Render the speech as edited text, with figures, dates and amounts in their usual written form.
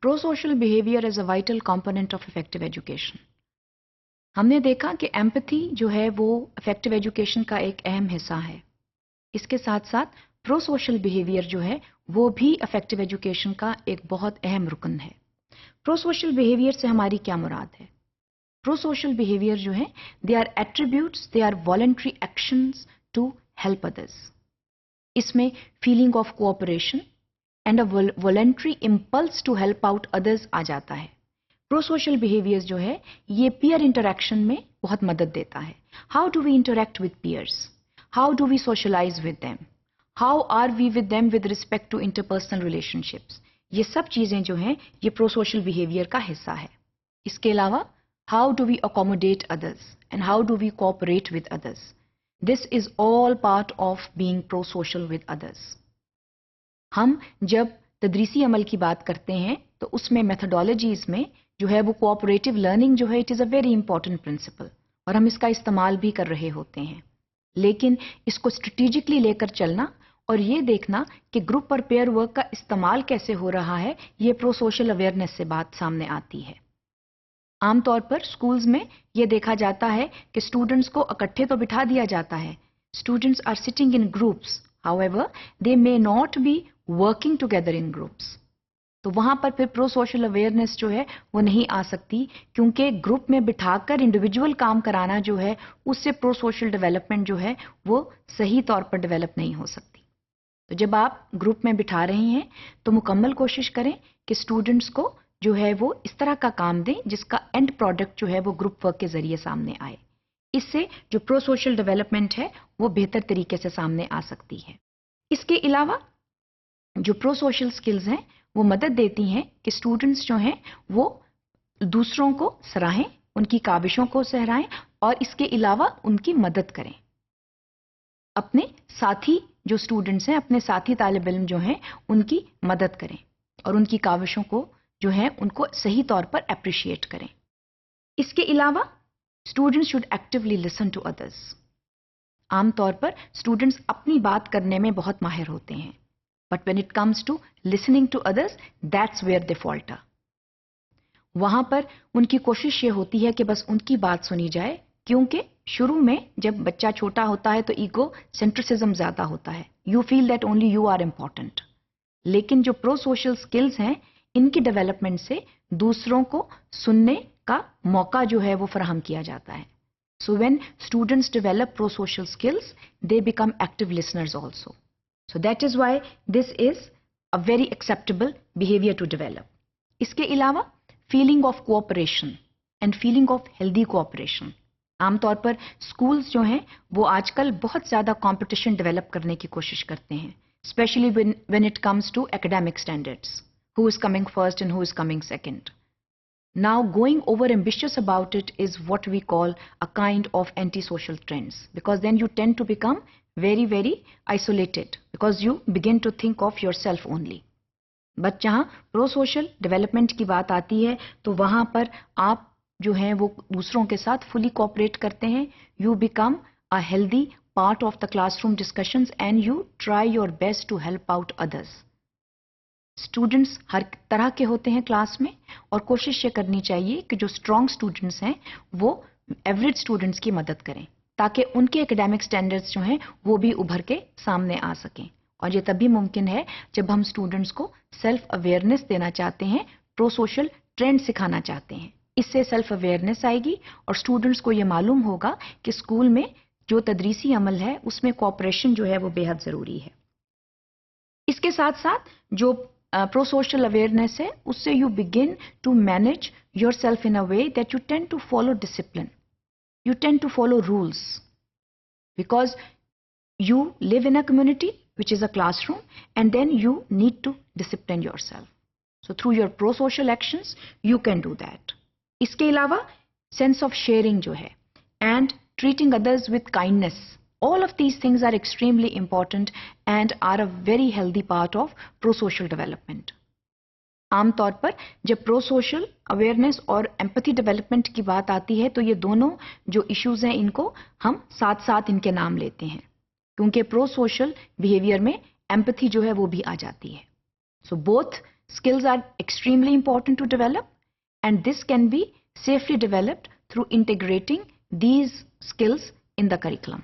Pro social behaviour is a vital component of effective education. हमने देखा कि empathy जो है वो इफेक्टिव एजुकेशन का एक अहम हिस्सा है। इसके साथ साथ प्रो सोशल बिहेवियर जो है वो भी इफेक्टिव एजुकेशन का एक बहुत अहम रुकन है। प्रो सोशल बिहेवियर से हमारी क्या मुराद है? प्रो सोशल बिहेवियर जो है they are attributes, they are voluntary actions to help others. इसमें feeling of cooperation and a voluntary impulse to help out others आ जाता है। प्रो सोशल बिहेवियर्स जो है ये पीयर इंटरैक्शन में बहुत मदद देता है। How do we interact with peers? How do we socialise with them? How are we with them with respect to interpersonal relationships? ये सब चीजें जो हैं ये प्रो सोशल बिहेवियर का हिस्सा है। इसके अलावा how do we accommodate others and how do we cooperate with others? This is all part of being pro social with others. हम जब तदरीसी अमल की बात करते हैं तो उसमें मेथोडोलॉजीज में जो है वो कोऑपरेटिव लर्निंग जो है it is a very important principle और हम इसका इस्तेमाल भी कर रहे होते हैं। लेकिन इसको स्ट्रेटेजिकली लेकर चलना और ये देखना कि ग्रुप और पेयर वर्क का इस्तेमाल कैसे हो रहा है, ये प्रो सोशल अवेयरनेस से बात सामने आती है। आमतौर पर स्कूल्स में ये देखा जाता है कि स्टूडेंट्स को इकट्ठे तो बिठा दिया जाता है। Students are sitting in groups, however they may not be working together in groups. तो वहां पर फिर प्रो सोशल अवेयरनेस जो है वो नहीं आ सकती, क्योंकि ग्रुप में बिठाकर इंडिविजुअल काम कराना जो है उससे प्रो सोशल डेवलपमेंट जो है वो सही तौर पर डेवलप नहीं हो सकती। तो जब आप ग्रुप में बिठा रहे हैं तो मुकम्मल कोशिश करें कि स्टूडेंट्स को जो है वो इस तरह का काम दें जिसका एंड प्रोडक्ट जो है वो ग्रुप वर्क के जरिए सामने आए। इससे जो प्रो सोशल डेवलपमेंट है वो बेहतर तरीके से सामने आ सकती है। इसके अलावा जो प्रो सोशल स्किल्स हैं वो मदद देती हैं कि स्टूडेंट्स जो हैं वो दूसरों को सराहें, उनकी काबिशों को सराहें और इसके अलावा उनकी मदद करें। अपने साथी जो स्टूडेंट्स हैं, अपने साथी तालिब इल्म जो हैं उनकी मदद करें और उनकी काबिशों को जो है उनको सही तौर पर अप्रिशिएट करें। इसके अलावा students should actively listen to others. आमतौर पर स्टूडेंट्स अपनी बात करने में बहुत माहिर होते हैं, but when it comes to listening to others that's where they falter. वहां पर उनकी कोशिश ये होती है कि बस उनकी बात सुनी जाए, क्योंकि शुरू में जब बच्चा छोटा होता है तो ईगो सेंट्रिसिज्म ज्यादा होता है। You feel that only you are important. लेकिन जो प्रो सोशल स्किल्स हैं इनकी डेवलपमेंट से दूसरों को सुनने का मौका जो है वो फराहम किया जाता है। So when students develop pro social skills they become active listeners also. So that is why this is a very acceptable behaviour to develop. इसके अलावा feeling of cooperation and feeling of healthy cooperation. आमतौर पर schools जो हैं वो आजकल बहुत ज्यादा कंपटीशन डेवलप करने की कोशिश करते हैं, specially when it comes to academic standards, who is coming first and who is coming second. Now, going over ambitious about it is what we call a kind of antisocial trends, because then you tend to become very, very isolated, because you begin to think of yourself only. But जहाँ pro social development की बात आती है तो वहाँ पर आप जो हैं वो दूसरों के साथ fully cooperate करते हैं. You become a healthy part of the classroom discussions and you try your best to help out others. Students हर तरह के होते हैं क्लास में और कोशिश ये करनी चाहिए कि जो स्ट्रॉन्ग स्टूडेंट्स हैं वो एवरेज स्टूडेंट्स की मदद करें ताकि उनके एकेडमिक स्टैंडर्ड्स जो हैं वो भी उभर के सामने आ सकें। और ये तभी मुमकिन है जब हम स्टूडेंट्स को सेल्फ अवेयरनेस देना चाहते हैं, प्रो सोशल ट्रेंड सिखाना चाहते हैं। इससे सेल्फ अवेयरनेस आएगी और स्टूडेंट्स को ये मालूम होगा कि स्कूल में जो तदरीसी अमल है उसमें कोऑपरेशन जो है वो बेहद ज़रूरी है। इसके साथ साथ जो प्रो सोशल अवेयरनेस है उससे you begin to manage your self in a way that you tend to follow discipline, you tend to follow rules, because you live in a community which is a classroom and then you need to discipline yourself. So through your pro social actions you can do that. इसके अलावा sense of sharing जो है and treating others with kindness, all of these things are extremely important and are a very healthy part of pro social development. आमतौर पर जब pro social awareness और empathy development की बात आती है तो ये दोनों जो इश्यूज हैं इनको हम साथ साथ इनके नाम लेते हैं, क्योंकि प्रो सोशल बिहेवियर में एम्पैथी जो है वो भी आ जाती है। So both skills are extremely important to develop, and this can be safely developed through integrating these skills in the curriculum.